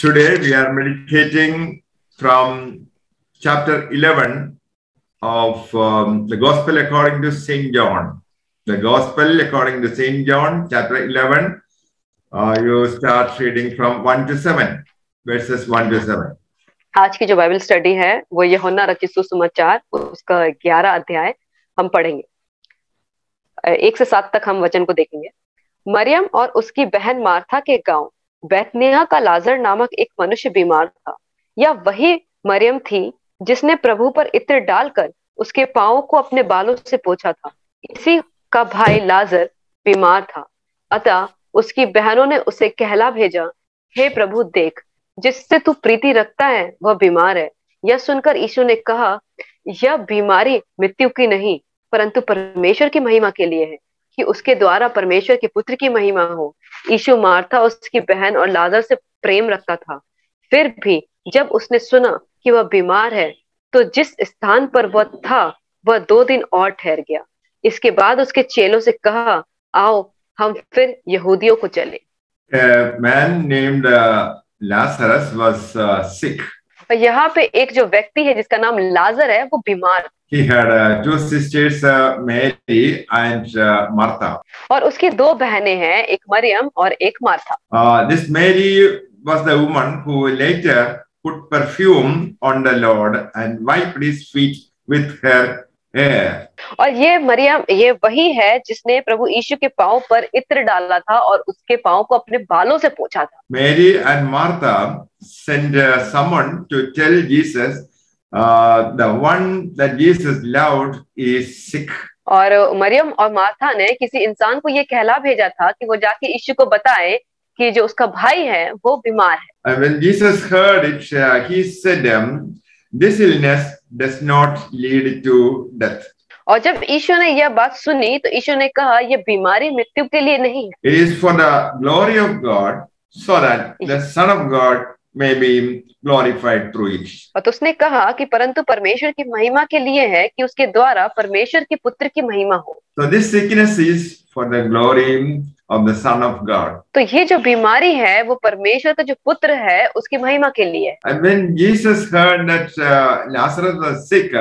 Today we are meditating from chapter 11 of the Gospel according to Saint John. The Gospel according to Saint John, chapter 11. You start reading from 1 to 7, verses 1 to 7. आज की जो Bible study है वो यूहन्ना रचित सुसमाचार उसका 11 अध्याय हम पढ़ेंगे। 1 से 7 तक हम वचन को देखेंगे। मरियम और उसकी बहन मार्था के गांव बैतनिय्याह का लाजर नामक एक मनुष्य बीमार था। यह वही मरियम थी जिसने प्रभु पर इत्र डालकर उसके पांवों को अपने बालों से पोंछा था। इसी का भाई लाजर बीमार था। अतः उसकी बहनों ने उसे कहला भेजा, हे प्रभु देख, जिससे तू प्रीति रखता है वह बीमार है। यह सुनकर यीशु ने कहा, यह बीमारी मृत्यु की नहीं परंतु परमेश्वर की महिमा के लिए है, कि उसके द्वारा परमेश्वर के पुत्र की महिमा हो। यीशु मार्था उसकी बहन और लाजर से प्रेम रखता था। फिर भी जब उसने सुना कि वह बीमार है तो जिस स्थान पर वह था वह 2 दिन और ठहर गया। इसके बाद उसके चेलों से कहा, आओ हम फिर यहूदियों को चले। A man named Lazarus was sick. यहाँ पे एक जो व्यक्ति है जिसका नाम लाजर है वो बीमार। He had 2 sisters, Mary and Martha. और उसकी 2 बहनें हैं, एक मरियम और एक Martha. This Mary was the woman who later put perfume on the Lord and wiped his feet with her hair. और ये मरियम ये वही है जिसने प्रभु यीशु के पांव पर इत्र डाला था और उसके पांव को अपने बालों से पोंछा था। Mary and Martha sent someone to tell Jesus the one that Jesus loved is sick. और मरियम और मार्था ने किसी इंसान को ये कहला भेजा था कि वो जाके यीशु को बताए कि जो उसका भाई है वो बीमार है। And when Jesus heard it, he said, this illness does not lead to death. और जब यीशु ने यह बात सुनी तो यीशु ने कहा, यह बीमारी मृत्यु के लिए नहीं है। It is for the glory of God, so that the Son of God may be glorified through it. और तो उसने कहा कि परंतु परमेश्वर की महिमा के लिए है कि उसके द्वारा परमेश्वर के पुत्र की महिमा हो। So this sickness is for the glory of the Son of God. तो ये जो बीमारी है वो परमेश्वर का जो पुत्र है उसकी महिमा के लिए। And when Jesus heard that Lazarus was sick,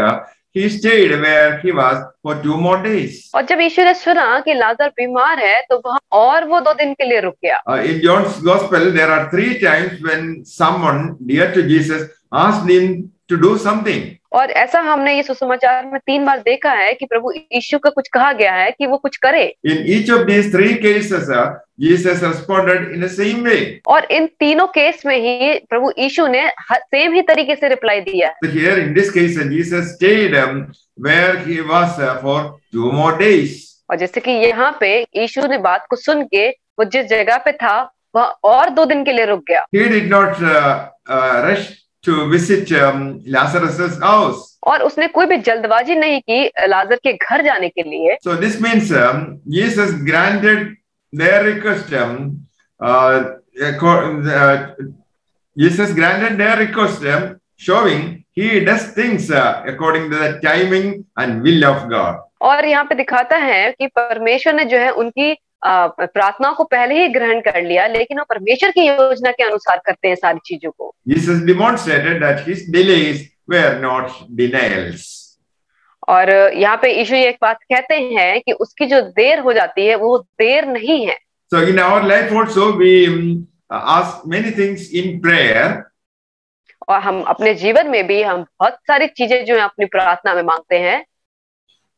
he stayed where he was for 2 more days. और जब यीशु ने सुना कि लाजर बीमार है तो वहाँ और वो 2 दिन के लिए रुक गया। In John's Gospel, there are 3 times when someone dear to Jesus asked him to do something. और ऐसा हमने ये सुसमाचार में 3 बार देखा है कि प्रभु यीशु का कुछ कहा गया है कि वो कुछ करे। In each of these 3 cases, Jesus responded in the same way. और इन तीनों केस में ही प्रभु यीशु ने सेम ही तरीके से रिप्लाई दिया। So here in this case, Jesus stayed where he was for 2 more days. और जैसे कि यहाँ पे यीशु ने बात को सुन के वो जिस जगह पे था वह और 2 दिन के लिए रुक गया। He did not rush to visit Lazarus's house. और उसने कोई भी जल्दबाजी नहीं की लाजर के घर जाने के लिए। So this means Jesus granted their request. Jesus granted their request, showing he does things according to the timing and will of God. और यहाँ पे दिखाता है कि परमेश्वर ने जो है उनकी प्रार्थना को पहले ही ग्रहण कर लिया, लेकिन वो परमेश्वर की योजना के अनुसार करते हैं सारी चीजों को। Jesus demonstrated that his delays were not denials. और यहाँ पे यीशु ये एक बात कहते हैं कि उसकी जो देर हो जाती है वो देर नहीं है। So in our life also we ask many things in prayer. और हम अपने जीवन में भी हम बहुत सारी चीजें जो है अपनी प्रार्थना में मांगते हैं।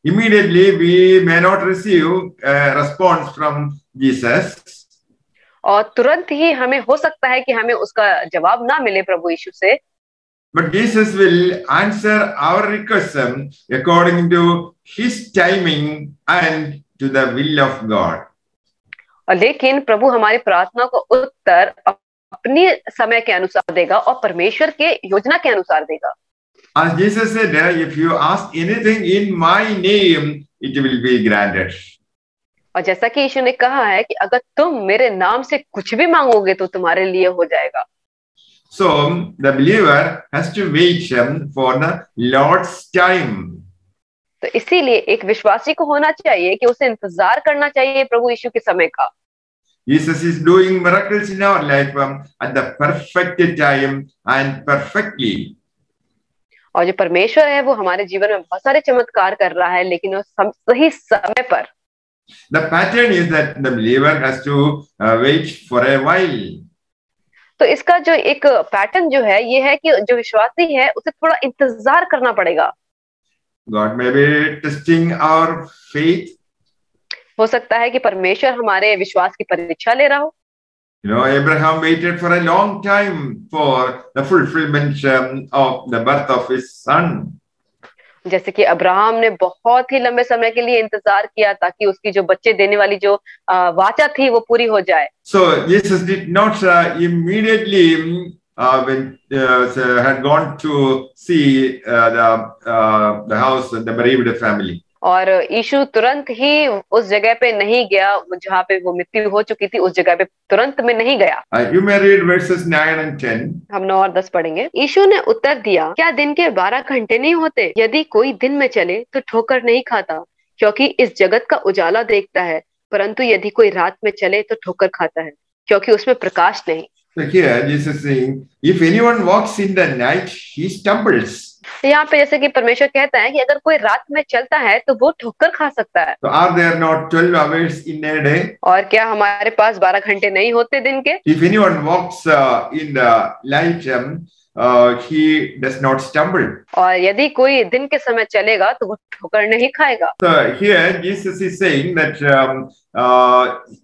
Immediately we may not receive a response from Jesus. और तुरंत ही हमें हो सकता है कि हमें उसका जवाब ना मिले प्रभु यीशु से। But Jesus will answer our request according to his timing and to the will of God. और लेकिन प्रभु हमारी प्रार्थना को उत्तर अपनी समय के अनुसार देगा और परमेश्वर के योजना के अनुसार देगा। As Jesus said, if you ask anything in my name, it will be granted. और जैसा कि यीशु ने कहा है कि अगर तुम मेरे नाम से कुछ भी मांगोगे तो तुम्हारे लिए हो जाएगा। So the believer has to wait for the Lord's time. तो इसीलिए एक विश्वासी को होना चाहिए कि उसे इंतजार करना चाहिए प्रभु यीशु के समय का। Jesus is doing miracles in our life at the perfect time and perfectly. और जो परमेश्वर है वो हमारे जीवन में बहुत सारे चमत्कार कर रहा है, लेकिन वो सही समय पर। The pattern is that the believer has to wait for a while. तो इसका जो एक पैटर्न जो है ये है कि जो विश्वासी है उसे थोड़ा इंतजार करना पड़ेगा। God may be testing our faith. हो सकता है कि परमेश्वर हमारे विश्वास की परीक्षा ले रहा हो। You know, Abraham waited for a long time for the fulfillment of the birth of his son. जैसे कि अब्राहम ने बहुत ही लंबे समय के लिए इंतजार किया ताकि उसकी जो बच्चे देने वाली जो वाचा थी वो पूरी हो जाए। So Jesus did not immediately when had gone to see the house of the bereaved family. और यीशु तुरंत ही उस जगह पे नहीं गया जहाँ पे वो मृत्यु हो चुकी थी, उस जगह पे तुरंत में नहीं गया। You may read verses 9 and 10. हम 9 और 10 पढ़ेंगे। यीशु ने उत्तर दिया, क्या दिन के 12 घंटे नहीं होते? यदि कोई दिन में चले तो ठोकर नहीं खाता, क्योंकि इस जगत का उजाला देखता है, परंतु यदि कोई रात में चले तो ठोकर खाता है, क्योंकि उसमें प्रकाश नहीं। So here Jesus is saying, if anyone walks in the night, he stumbles. यहाँ पे जैसे कि परमेश्वर कहता है कि अगर कोई रात में चलता है तो वो ठोकर खा सकता है। So are there not 12 hours in a day? और क्या हमारे पास 12 घंटे नहीं होते दिन के? If anyone walks in the light, he does not stumble. और यदि कोई दिन के समय चलेगा तो वो ठोकर नहीं खाएगा। So here Jesus is saying that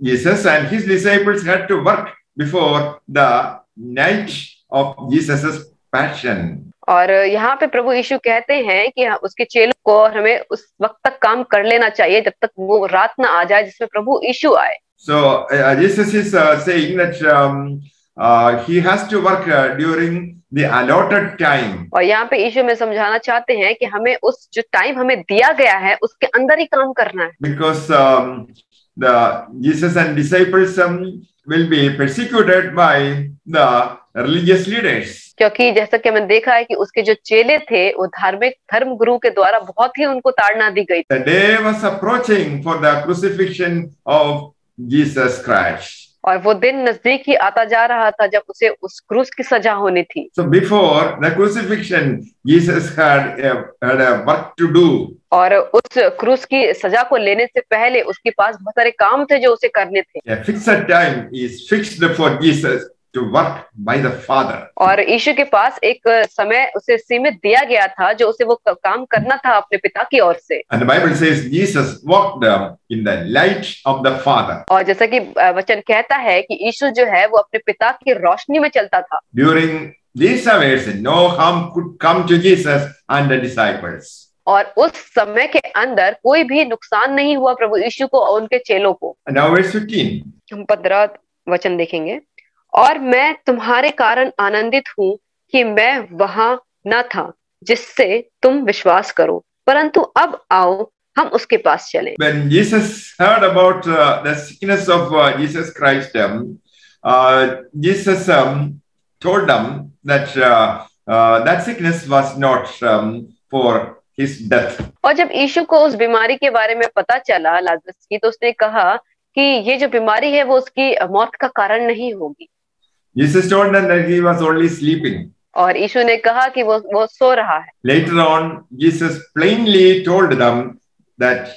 Jesus and his disciples had to work before the night of Jesus's passion. और यहाँ पे प्रभु यीशु कहते हैं कि उसके चेलों को हमें उस वक्त तक काम कर लेना चाहिए जब तक वो रात ना आ जाए जिसमें प्रभु यीशु आए। So Jesus is saying that he has to work during the allotted time. और यहाँ पे यीशु में समझाना चाहते हैं कि हमें उस जो टाइम हमें दिया गया है उसके अंदर ही काम करना है। Because the Jesus and disciples will be persecuted by the religious leaders. क्योंकि जैसा कि हमने देखा है कि उसके जो चेले थे वो धार्मिक धर्म गुरु के द्वारा बहुत ही उनको ताड़ना दी गई। The day was approaching for the crucifixion of Jesus Christ. और वो दिन नजदीक ही आता जा रहा था जब उसे उस क्रूस की सजा होनी थी। So before the crucifixion, Jesus had a work to do. और उस क्रूस की सजा को लेने से पहले उसके पास बहुत सारे काम थे जो उसे करने थे। A fixed time is fixed for Jesus to work by the Father. और यीशु के पास एक समय उसे सीमित दिया गया था जो उसे वो काम करना था अपने पिता की ओर से। And the Bible says Jesus walked in the light of the Father. और जैसा कि वचन कहता है कि यीशु जो है वो अपने पिता की रोशनी में चलता था। During these hours, no harm could come to Jesus and the disciples. और उस समय के अंदर कोई भी नुकसान नहीं हुआ प्रभु यीशु को और उनके चेलों को। And now verse 15. हम 15 वचन देखेंगे। और मैं तुम्हारे कारण आनंदित हूँ कि मैं वहां न था जिससे तुम विश्वास करो, परंतु अब आओ हम उसके पास चलें। When Jesus heard about the sickness of Jesus Christ, Jesus told them that that sickness was not for his death. और जब यीशु को उस बीमारी के बारे में पता चला लाजरस की, तो उसने कहा कि ये जो बीमारी है वो उसकी मौत का कारण नहीं होगी। Jesus told them that he was only sleeping. और यीशु ने कहा कि वो सो रहा है। Later on, Jesus plainly told them that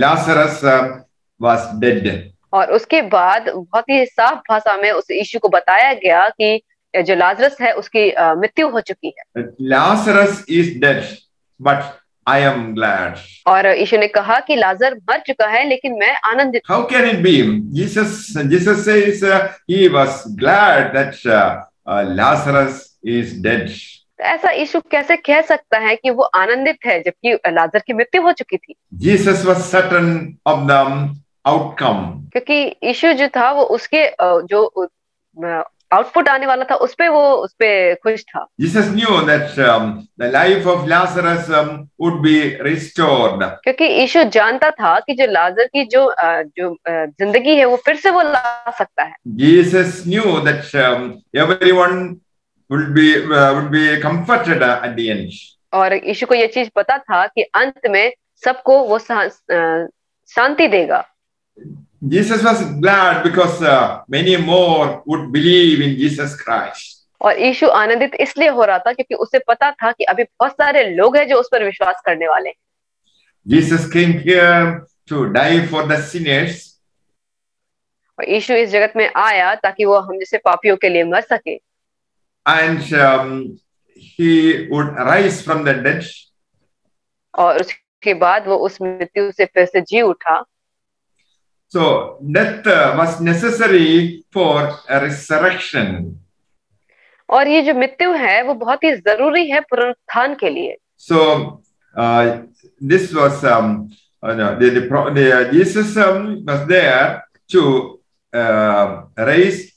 Lazarus was dead. और उसके बाद बहुत ही साफ भाषा में उस यीशु को बताया गया कि जो लाजरस है उसकी मृत्यु हो चुकी है। Lazarus is dead, but I am glad. और यीशु ने कहा कि लाजर मर चुका है लेकिन मैं आनंदित। How can it be? Jesus says he was glad that Lazarus is dead. ऐसा यीशु कैसे कह सकता है कि वो आनंदित है जबकि लाजर की मृत्यु हो चुकी थी? Jesus was certain of the outcome. क्योंकि यीशु जो था वो उसके जो आउटपुट आने वाला था उस पे खुश था। Jesus knew that the life of Lazarus would be restored. क्योंकि यीशु जानता था कि जो लाजर की जो जिंदगी है वो फिर से वो ला सकता है। Jesus knew that everyone would be comforted at the end. और यीशु को ये चीज पता था कि अंत में सबको वो शांति देगा। Jesus was glad because many more would believe in Jesus Christ. और यीशु आनंदित इसलिए हो रहा था क्योंकि उसे पता था कि अभी बहुत सारे लोग हैं जो उस पर विश्वास करने वाले हैं। Jesus came here to die for the sinners. और यीशु इस जगत में आया ताकि वो हम जैसे पापियों के लिए मर सके। And he would rise from the dead. और उसके बाद वो उस मृत्यु से फिर से जी उठा। So death was necessary for a resurrection. और ये जो मृत्यु है वो बहुत ही जरूरी है पुनरुत्थान के लिए। So this was Jesus was there to raise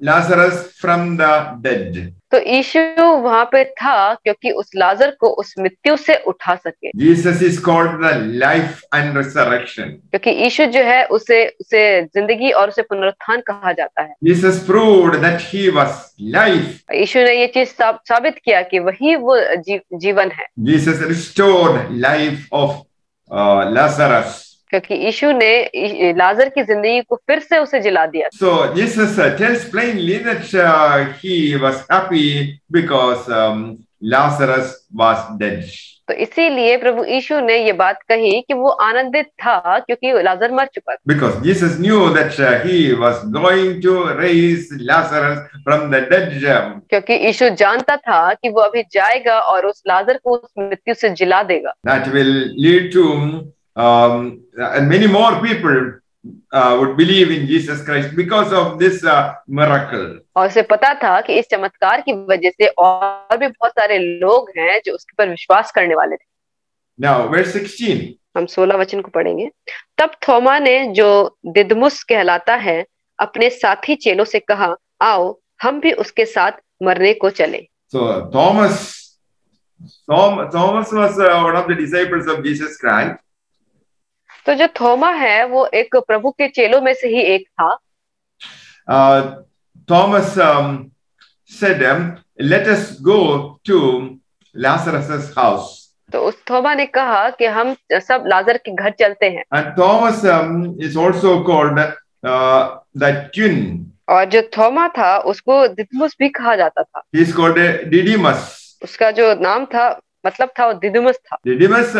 Lazarus from the dead. तो यीशु वहां पे था क्योंकि उस लाजर को उस मृत्यु से उठा सके। Jesus is called the life and resurrection. क्योंकि यीशु जो है उसे उसे जिंदगी और उसे पुनरुत्थान कहा जाता है। Jesus proved that he was life. यीशु ने ये चीज साबित किया कि वही वो जीवन है। Jesus restored life of Lazarus. क्योंकि यीशु ने लाजर की जिंदगी को फिर से उसे जिला दिया। So Jesus tells plainly that he was happy because Lazarus was dead. तो इसीलिए प्रभु यीशु ने ये बात कही कि वो आनंदित था क्योंकि लाजर मर चुका था। Because Jesus knew that he was going to raise Lazarus from the dead. क्योंकि यीशु जानता था कि वो अभी जाएगा और उस लाजर को उस मृत्यु से जिला देगा। That will lead to and many more people would believe in Jesus Christ because of this miracle. और उसे पता था कि इस चमत्कार की वजह से और भी बहुत सारे लोग हैं जो उसके पर विश्वास करने वाले थे। Now verse 16. हम 16 वचन को पढ़ेंगे। तब थोमा ने जो दिदमुस कहलाता है अपने साथी चेलों से कहा, आओ हम भी उसके साथ मरने को चले। So Thomas was one of the disciples of Jesus Christ. तो जो थोमा है वो एक प्रभु के चेलों में से ही एक था। Thomas said, let us go to Lazarus's house. तो उस थोमा ने कहा कि हम सब लाजर के घर चलते हैं। And Thomas is also called the twin. और जो थोमा था उसको दिदमुस भी कहा जाता था। He is called Didymus. उसका जो नाम था मतलब था वो दिदुमस था। Didymus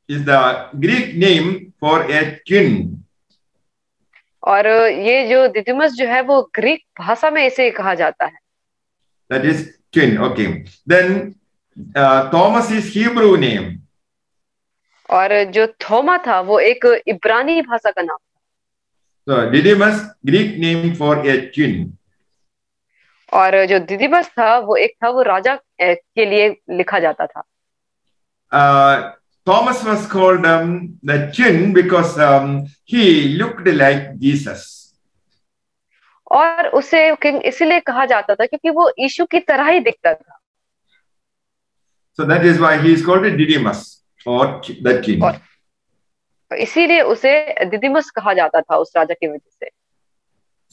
is the Greek name for a twin. और ये जो दिदुमस जो है वो ग्रीक भाषा में इसे कहा जाता है। That is twin. Okay. Then Thomas is Hebrew name. और जो थोमा था वो एक इब्रानी भाषा का नाम था। So Didymus, Greek name for a twin. और जो दिदुमस था वो राजा के लिए लिखा जाता था। Thomas was called the twin because he looked like Jesus. और उसे किंग इसलिए कहा जाता था क्योंकि वो यीशु की तरह ही दिखता था। So that is why he is called Didymus or the twin. और इसीलिए उसे दिदुमस कहा जाता था उस राजा की वजह से।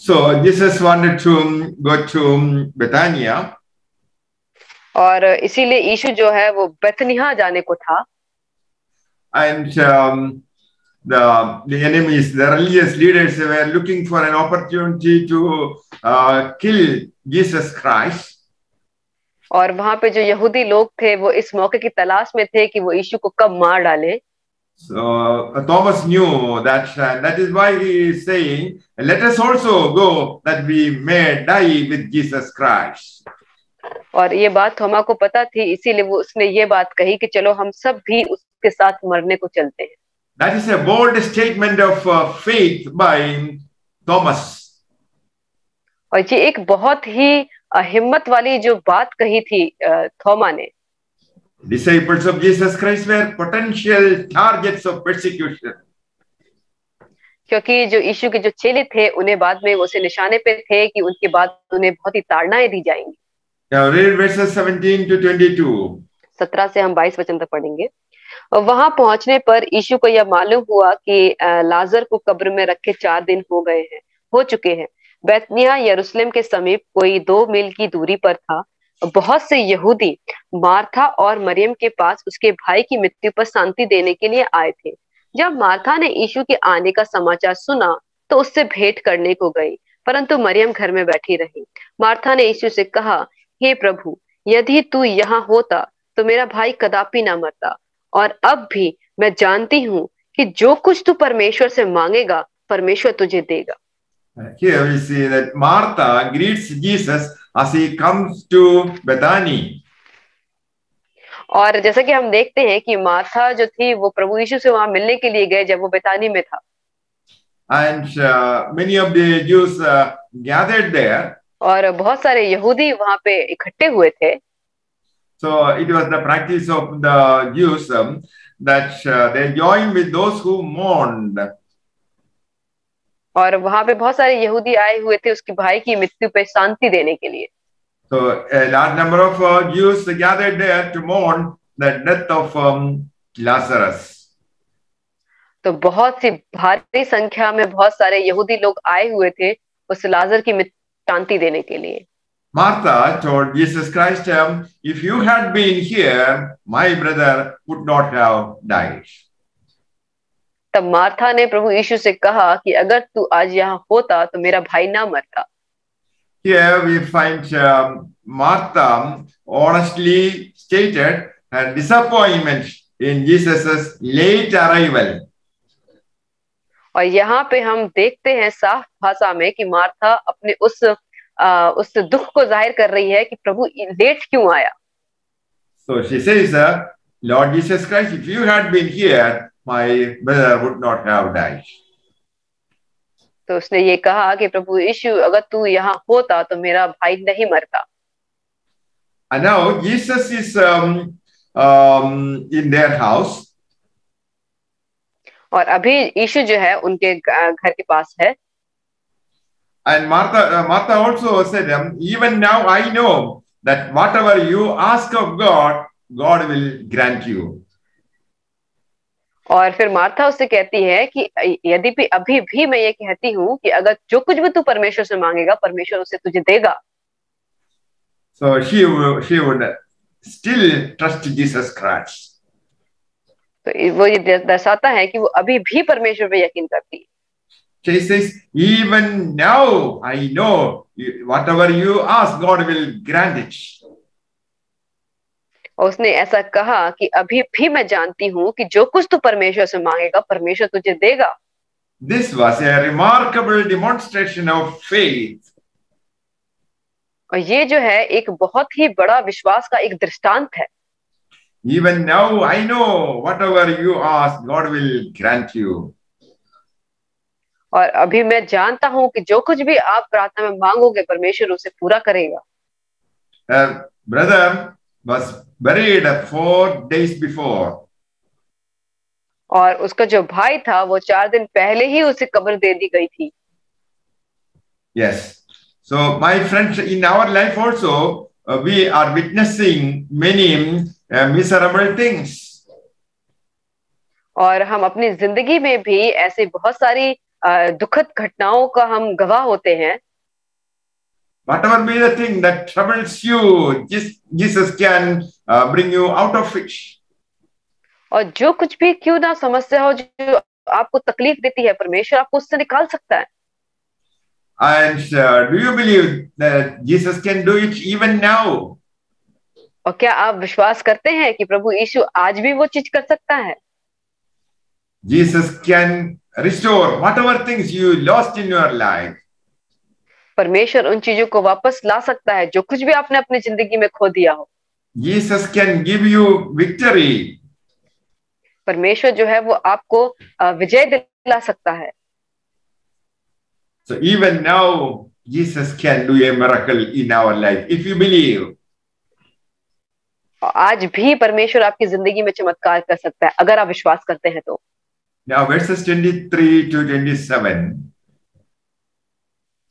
So Jesus wanted to go to Bethania. और इसीलिए यीशु जो है वो बेथनिया जाने को था। And the enemies, the religious leaders, were looking for an opportunity to kill Jesus Christ. और वहां पे जो यहूदी लोग थे वो इस मौके की तलाश में थे कि वो यीशु को कब मार डाले। So Thomas knew that, that is why he is saying, let us also go that we may die with Jesus Christ. और ये बात थोमा को पता थी, इसीलिए वो उसने ये बात कही कि चलो हम सब भी उसके साथ मरने को चलते हैं। That is a bold statement of faith by Thomas. और ये एक बहुत ही हिम्मत वाली जो बात कही थी थोमा ने। Disciples of Jesus Christ were potential targets of persecution. क्योंकि जो यीशु के जो चेले थे उन्हें बाद में उसे निशाने पे थे कि उनके बाद उन्हें बहुत ही ताड़नाएं दी जाएंगी। Now read verses 17 to 22. 17 से हम 22 वचन तक पढ़ेंगे। वहां पहुंचने पर यीशु को यह मालूम हुआ कि लाजर को कब्र में रखे 4 दिन हो चुके हैं। बैतनिय्याह यरूशलेम के समीप कोई 2 मील की दूरी पर था। बहुत से यहूदी मार्था और मरियम के पास उसके भाई की मृत्यु पर शांति देने के लिए आए थे। जब मार्था ने यीशु के आने का समाचार सुना तो उससे भेंट करने को गई, परंतु मरियम घर में बैठी रही। मार्था ने यीशु से कहा, हे प्रभु, यदि तू यहाँ होता तो मेरा भाई कदापि ना मरता। और अब भी मैं जानती हूँ कि जो कुछ तू परमेश्वर से मांगेगा परमेश्वर तुझे देगा। Here we see that Martha greets Jesus as he comes to Bethany. और जैसा कि हम देखते हैं कि मार्था जो थी वो प्रभु यीशु से वहां मिलने के लिए गए जब वो बेतानी में था। And many of the Jews gathered there. और बहुत सारे यहूदी वहां पे इकट्ठे हुए थे। So it was the practice of the Jews that they joined with those who mourned. और वहां पे बहुत सारे यहूदी आए हुए थे उसके भाई की मृत्यु पे शांति देने के लिए। So a large number of Jews gathered there to mourn the death of Lazarus. तो बहुत सी भारी संख्या में बहुत सारे यहूदी लोग आए हुए थे उस लाजर की शांति देने के लिए। Martha told Jesus Christ, if you had been here, my brother would not have died. तब मार्था ने प्रभु यीशु से कहा कि अगर तू आज यहाँ होता तो मेरा भाई ना मरता। Here we find Martha honestly stated her disappointment in Jesus' late arrival. और यहाँ पे हम देखते हैं साफ भाषा में कि मार्था अपने उस दुख को जाहिर कर रही है कि प्रभु लेट क्यों आया। So she says, Lord Jesus Christ, if you had been here, my brother would not have died. तो उसने ये कहा कि प्रभु यीशु अगर तू यहाँ होता तो मेरा भाई नहीं मरता। And now Jesus is in their house. और अभी यीशु जो है उनके घर के पास है। And Martha also said, even now I know that whatever you ask of God, God will grant you. और फिर मार्था उससे कहती है कि यदि भी अभी भी मैं ये कहती हूँ कि अगर जो कुछ भी तू परमेश्वर से मांगेगा परमेश्वर उसे तुझे देगा। So she would still trust Jesus Christ. तो वो ये दर्शाता है कि वो अभी भी परमेश्वर पे यकीन करती है। She says, even now I know whatever you ask, God will grant it. और उसने ऐसा कहा कि अभी भी मैं जानती हूँ कि जो कुछ तू परमेश्वर से मांगेगा परमेश्वर तुझे देगा। This was a remarkable demonstration of faith. और ये जो है एक बहुत ही बड़ा विश्वास का एक दृष्टांत है। Even now I know whatever you ask, God will grant you. और अभी मैं जानता हूँ कि जो कुछ भी आप प्रार्थना में मांगोगे परमेश्वर उसे पूरा करेगा। Her brother was buried 4 days before. और उसका जो भाई था वो 4 दिन पहले ही उसे कब्र दे दी गई थी। Yes. So my friends, in our life also, we are witnessing many miserable things. और हम अपनी जिंदगी में भी ऐसे बहुत सारी दुखद घटनाओं का हम गवाह होते हैं। Whatever be the thing that troubles you, Jesus can bring you out of it. और जो कुछ भी क्यों ना समस्या हो जो आपको तकलीफ देती है परमेश्वर आपको उससे निकाल सकता है। And do you believe that Jesus can do it even now? और क्या आप विश्वास करते हैं कि प्रभु यीशु आज भी वो चीज कर सकता है? Jesus can restore whatever things you lost in your life. परमेश्वर उन चीजों को वापस ला सकता है जो कुछ भी आपने अपनी जिंदगी में खो दिया हो। Jesus can give you victory. परमेश्वर जो है वो आपको विजय दिला सकता है। So even now, Jesus can do a miracle in our life if you believe. आज भी परमेश्वर आपकी जिंदगी में चमत्कार कर सकता है अगर आप विश्वास करते हैं तो। Now verses 23 to 27.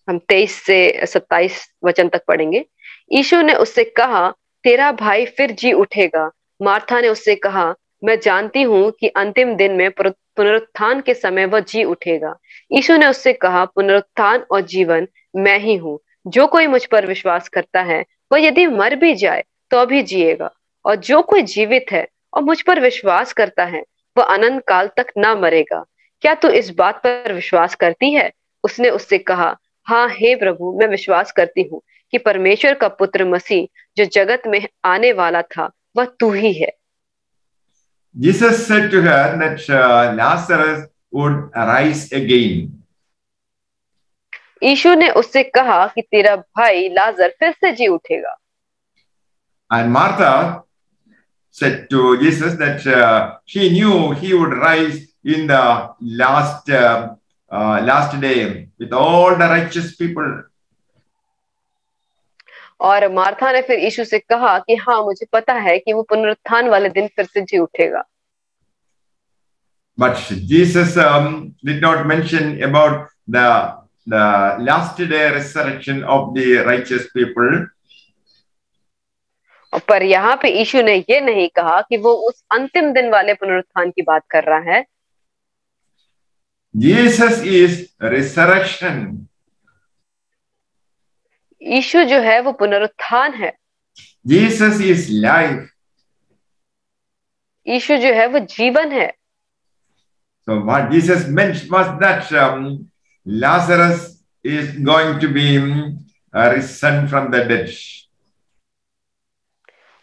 हम 23 से 27 वचन तक पढ़ेंगे। यीशु ने उससे कहा, तेरा भाई फिर जी उठेगा। मार्था ने उससे कहा, मैं जानती हूँ कि अंतिम दिन में पुनरुत्थान के समय वह जी उठेगा। यीशु ने उससे कहा, पुनरुत्थान और जीवन मैं ही हूँ। जो कोई मुझ पर विश्वास करता है वह यदि मर भी जाए तो अभी जिएगा, और जो कोई जीवित है और मुझ पर विश्वास करता है वह अनंत काल तक न मरेगा। क्या तू इस बात पर विश्वास करती है? उसने उससे कहा, हाँ हे प्रभु, मैं विश्वास करती हूँ कि परमेश्वर का पुत्र मसीह जो जगत में आने वाला था वह तू ही है। Jesus said to her that Lazarus would arise again. यीशु ने उससे कहा कि तेरा भाई लाजर फिर से जी उठेगा। And Martha said to Jesus that she knew he would rise in the last day with all the righteous people. और मार्था ने फिर यीशु से कहा कि हाँ, मुझे पता है कि वो पुनरुत्थान वाले दिन फिर से जी उठेगा। But Jesus did not mention about the last day resurrection of the righteous people. पर यहाँ पे यीशु ने ये नहीं कहा कि वो उस अंतिम दिन वाले पुनरुत्थान की बात कर रहा है। Jesus is resurrection. यीशु जो है वो पुनरुत्थान है। Jesus is life. यीशु जो है वो जीवन है। So what Jesus meant was that Lazarus is going to be risen from the dead.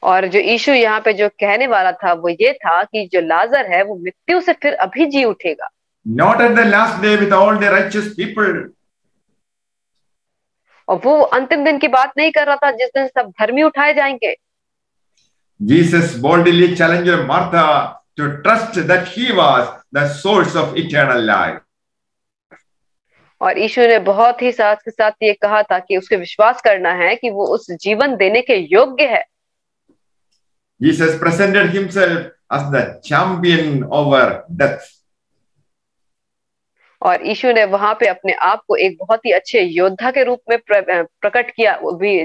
और जो यीशु यहाँ पे जो कहने वाला था वो ये था कि जो लाजर है वो मृत्यु से फिर अभी जी उठेगा। Not at the last day with all the righteous people. और वो अंतिम दिन की बात नहीं कर रहा था जिस दिन सब धर्मी उठाए जाएंगे। Jesus boldly challenged Martha to trust that he was the source of eternal life. और यीशु ने बहुत ही साहस के साथ ये कहा था कि उसके विश्वास करना है कि वो उस जीवन देने के योग्य है। Jesus presented himself as the champion over death. और यीशु ने वहां पे अपने आप को एक बहुत ही अच्छे योद्धा के रूप में प्रकट किया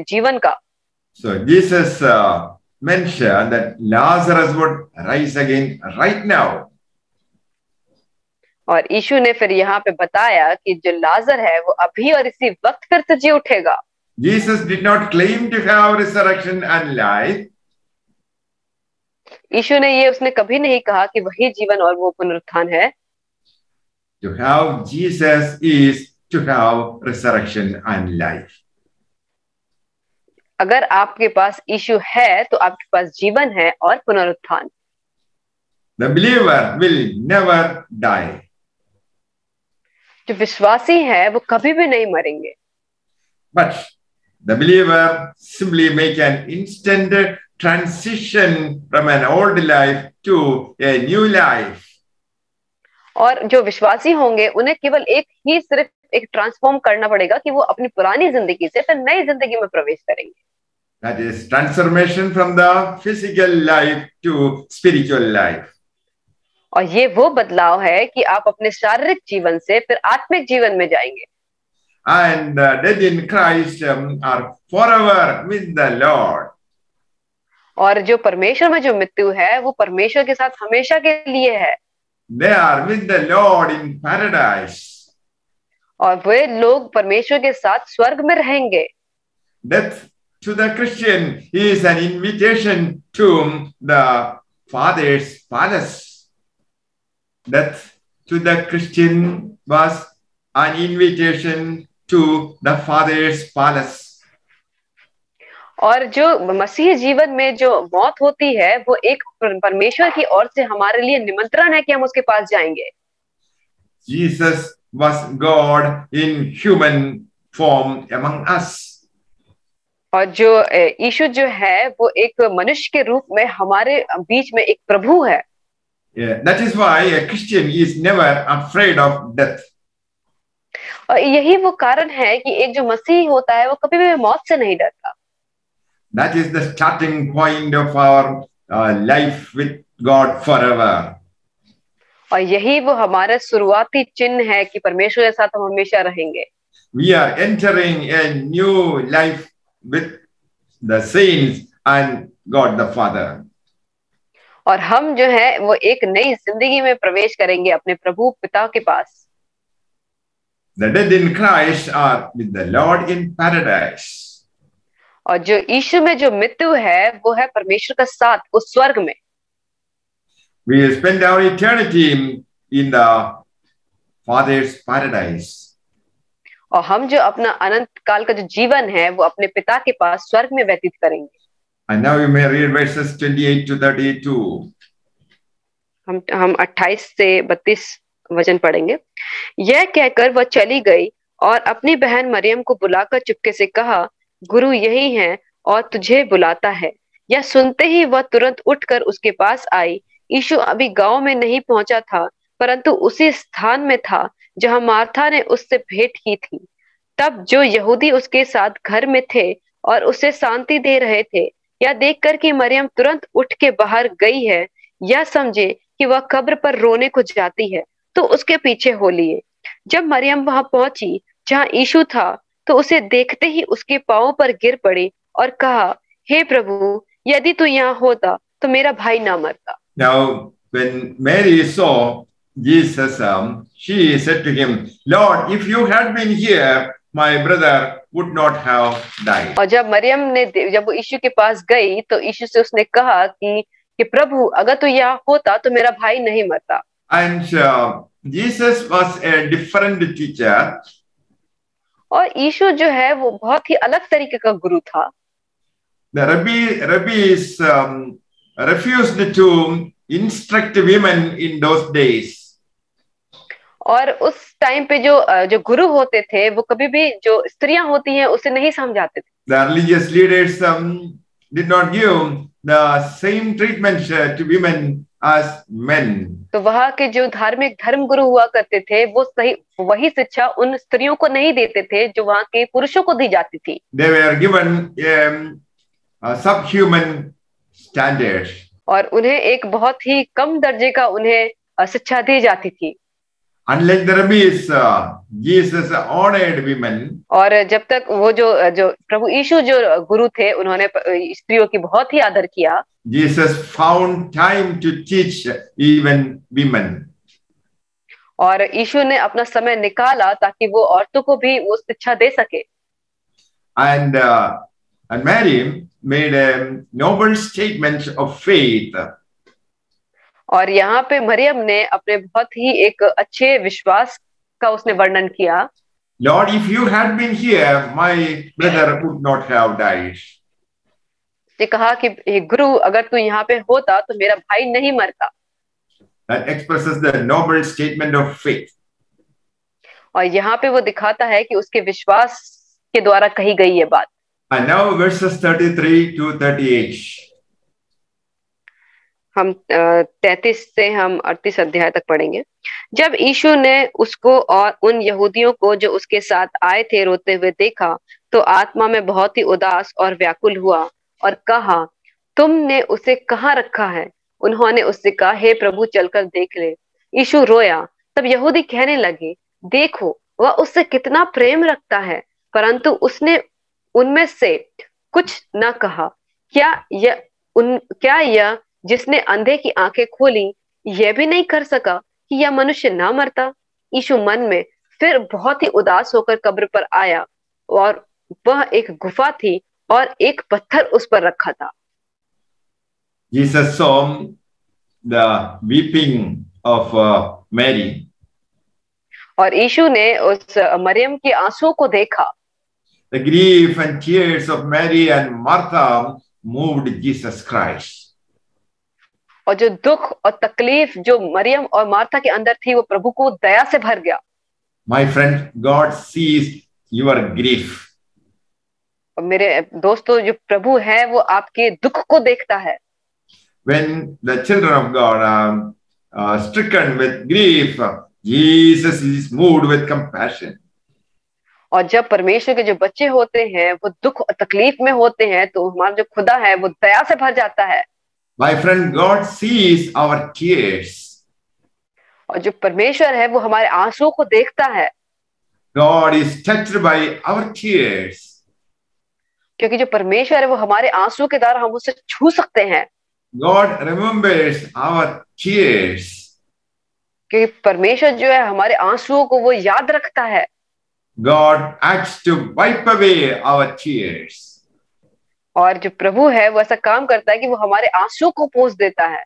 जीवन का। So Jesus mentioned that Lazarus would rise again right now. और यीशु ने फिर यहाँ पे बताया कि जो लाजर है वो अभी और इसी वक्त फिर से जी उठेगा। Jesus did not claim to have resurrection and life. यीशु ने ये उसने कभी नहीं कहा कि वही जीवन और वो पुनरुत्थान है। To have Jesus is to have resurrection and life. अगर आपके पास यीशु है तो आपके पास जीवन है और पुनरुत्थान। The believer will never die. जो विश्वासी है वो कभी भी नहीं मरेंगे। But the believer simply make an instant transition from an old life to a new life. और जो विश्वासी होंगे उन्हें केवल सिर्फ एक ट्रांसफॉर्म करना पड़ेगा कि वो अपनी पुरानी जिंदगी से फिर नई जिंदगी में प्रवेश करेंगे। That is transformation from the physical life to spiritual life. और ये वो बदलाव है कि आप अपने शारीरिक जीवन से फिर आत्मिक जीवन में जाएंगे। And the dead in Christ are forever with the Lord. और जो परमेश्वर में जो मृत्यु है वो परमेश्वर के साथ हमेशा के लिए है। They are with the Lord in paradise. और वे लोग परमेश्वर के साथ स्वर्ग में रहेंगे। Death to the Christian is an invitation to the Father's palace. Death to the Christian was an invitation to the Father's palace. और जो मसीह जीवन में जो मौत होती है वो एक परमेश्वर की ओर से हमारे लिए निमंत्रण है कि हम उसके पास जाएंगे। Jesus was God in human form among us. और जो यीशु जो है वो एक मनुष्य के रूप में हमारे बीच में एक प्रभु है। That is why a Christian is never afraid of death. और यही वो कारण है कि एक जो मसीह होता है वो कभी भी मौत से नहीं डरता। That is the starting point of our life with God forever. और यही वो हमारा शुरुआती चिन्ह है कि परमेश्वर के साथ हम हमेशा रहेंगे। We are entering a new life with the saints and God the Father. और हम जो है वो एक नई जिंदगी में प्रवेश करेंगे अपने प्रभु पिता के पास। The dead in Christ are with the Lord in paradise. और जो यीशु में जो मृत्यु है वो है परमेश्वर का साथ उस स्वर्ग में। We will spend our eternity in the Father's paradise. और हम जो अपना अनंत काल का जो जीवन है वो अपने पिता के पास स्वर्ग में व्यतीत करेंगे. And now you may read verses 28 to 32. हम 28 से 32 वचन पढ़ेंगे. यह कहकर वह चली गई और अपनी बहन मरियम को बुलाकर चुपके से कहा, गुरु यही है और तुझे बुलाता है. यह सुनते ही वह तुरंत उठकर उसके पास आई. यीशु अभी गांव में नहीं पहुंचा था, परंतु उसी स्थान में था जहां मार्था ने उससे भेंट की थी. तब जो यहूदी उसके साथ घर में थे और उसे शांति दे रहे थे, यह देखकर कि मरियम तुरंत उठ के बाहर गई है, यह समझे कि वह कब्र पर रोने को जाती है, तो उसके पीछे हो लिए. जब मरियम वहां पहुंची जहां यीशु था, तो उसे देखते ही उसके पांवों पर गिर पड़ी और कहा, हे प्रभु, यदि तू यहाँ होता तो मेरा भाई ना मरता. Now, when Mary saw Jesus, she said to him, Lord, if you had been here, my brother would not have died. और जब वो यीशु के पास गई तो यीशु से उसने कहा कि प्रभु, अगर तू यहाँ होता तो मेरा भाई नहीं मरता. And Jesus was a different teacher. और यीशु जो है वो बहुत ही अलग तरीके का गुरु था. The rabbis refused to instruct women in those days. और उस टाइम पे जो गुरु होते थे वो कभी भी जो स्त्रियां होती हैं उसे नहीं समझाते थे. The religious leaders did not give the same treatment to women as men. तो वहाँ के जो धार्मिक धर्म गुरु हुआ करते थे वो वही शिक्षा उन स्त्रियों को नहीं देते थे जो वहाँ के पुरुषों को दी जाती थी. They were given subhuman standards. और उन्हें एक बहुत ही कम दर्जे का उन्हें शिक्षा दी जाती थी. Unlike the rabbis, Jesus honored women. और जब तक वो जो प्रभु यीशु जो गुरु थे उन्होंने स्त्रियों की बहुत ही आदर किया. Jesus found time to teach even women. और यीशु ने अपना समय निकाला ताकि वो औरतों को भी वो शिक्षा दे सके. And Mary made a noble statement of faith. और यहाँ पे मरियम ने अपने बहुत ही एक अच्छे विश्वास का उसने वर्णन किया. Lord, if you had been here, my brother would not have died. ने कहा कि गुरु, अगर तू यहाँ पे होता तो मेरा भाई नहीं मरता. That expresses the noble statement of faith. और यहाँ पे वो दिखाता है कि उसके विश्वास के द्वारा कही गई ये बात. And now verses 33 to 38. हम 33 से हम 38 अध्याय तक पढ़ेंगे. जब यीशु ने उसको और उन यहूदियों को जो उसके साथ आए थे रोते हुए देखा, तो आत्मा में बहुत ही उदास और व्याकुल हुआ और कहा, तुमने उसे कहाँ रखा है? उन्होंने उससे कहा, हे प्रभु, चलकर देख ले. यीशु रोया. तब यहूदी कहने लगे, देखो, वह उससे कितना प्रेम रखता है. परंतु उसने उनमें से कुछ न कहा. क्या यह जिसने अंधे की आंखें खोली यह भी नहीं कर सका कि यह मनुष्य ना मरता? यीशु मन में फिर बहुत ही उदास होकर कब्र पर आया, और वह एक गुफा थी और एक पत्थर उस पर रखा था. Jesus saw the weeping of Mary. और यीशु ने उस मरियम के आंसुओं को देखा. The grief and tears of Mary and Martha moved Jesus Christ. और जो दुख और तकलीफ जो मरियम और मार्था के अंदर थी वो प्रभु को दया से भर गया. My friend, God sees your grief. और मेरे दोस्तों, जो प्रभु है वो आपके दुख को देखता है. When the children of God are stricken with grief, Jesus is moved with compassion. और जब परमेश्वर के जो बच्चे होते हैं वो दुख और तकलीफ में होते हैं तो हमारा जो खुदा है वो दया से भर जाता है. My friend, God sees our tears. और जो परमेश्वर है वो हमारे आंसुओं को देखता है. God is touched by our tears. क्योंकि जो परमेश्वर है वो हमारे आंसुओं के द्वारा हम उसे छू सकते हैं. God remembers our tears. क्योंकि परमेश्वर जो है हमारे आंसुओं को वो याद रखता है. God acts to wipe away our tears. और जो प्रभु है वो ऐसा काम करता है कि वो हमारे आंसुओं को पोंछ देता है.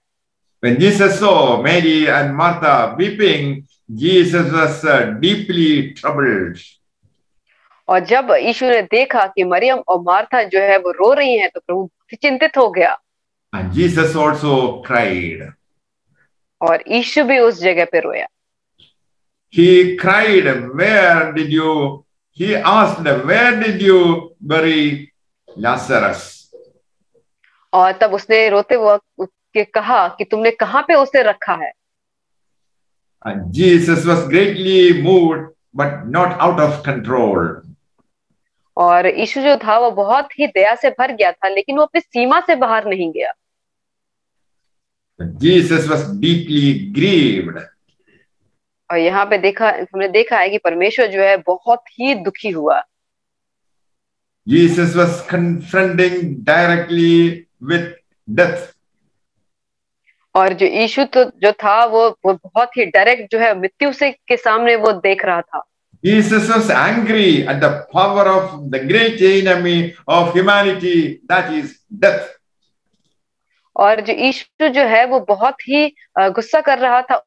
When Jesus saw Mary and Martha weeping, Jesus was deeply troubled. और जब यीशु ने देखा कि मरियम और मार्था जो है वो रो रही हैं, तो प्रभु चिंतित हो गया। And Jesus also cried. और यीशु भी उस जगह पे रोया। He cried, he asked, where did you bury Lazarus? और तब उसने रोते हुए कहा कि तुमने कहाँ पे उसे रखा है? And Jesus was greatly moved, but not out of control. और यीशु जो था वो बहुत ही दया से भर गया था, लेकिन वो अपनी सीमा से बाहर नहीं गया। Jesus was deeply grieved. और यहाँ पे हमने देखा है कि परमेश्वर जो है बहुत ही दुखी हुआ। Jesus was confronting directly with death. और जो यीशु तो जो था वो बहुत ही डायरेक्ट जो है मृत्यु से के सामने वो देख रहा था। Jesus was angry at the power of the great enemy of humanity, that is death. और जो यीशु जो है वो बहुत ही गुस्सा कर रहा था